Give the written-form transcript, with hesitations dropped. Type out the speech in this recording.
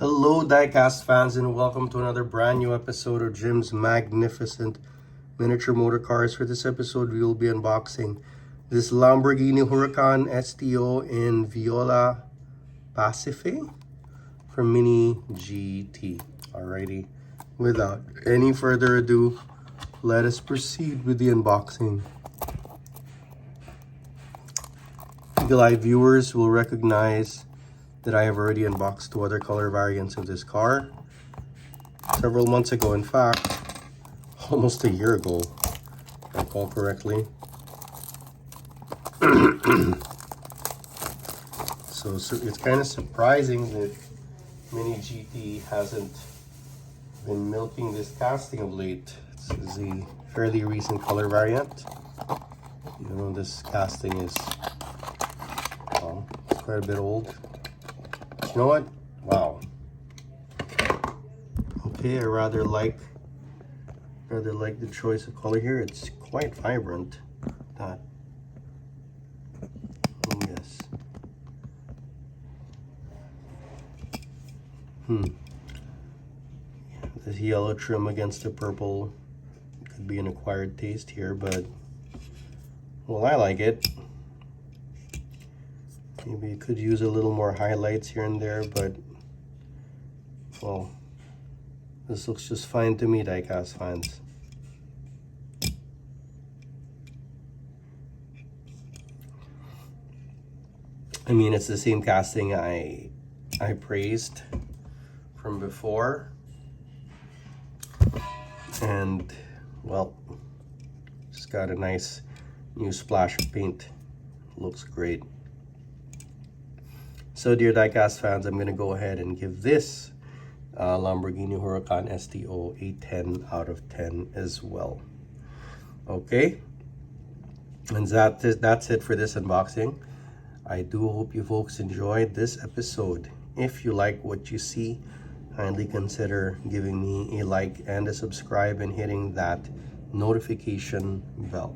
Hello diecast fans and welcome to another brand new episode of Jim's magnificent miniature motor cars. For this episode we will be unboxing this Lamborghini Huracan STO in Viola Pacific from Mini GT. Alrighty, without any further ado, let us proceed with the unboxing. Eagle Eye viewers will recognize that I have already unboxed two other color variants of this car several months ago. In fact, almost a year ago, if I recall correctly. So it's kind of surprising that Mini GT hasn't been milking this casting of late. This is a fairly recent color variant. You know, this casting is it's quite a bit old. You know what? Wow. Okay, I rather like the choice of color here. It's quite vibrant. That. Oh yes. This yellow trim against the purple could be an acquired taste here, but well, I like it. Maybe you could use a little more highlights here and there, but well, this looks just fine to me, diecast fans. I mean, it's the same casting I praised from before, and well, it's got a nice new splash of paint. Looks great. So dear diecast fans, I'm going to go ahead and give this Lamborghini Huracan STO a 10 out of 10 as well. Okay, and that's it for this unboxing. I do hope you folks enjoyed this episode. If you like what you see, kindly consider giving me a like and a subscribe and hitting that notification bell.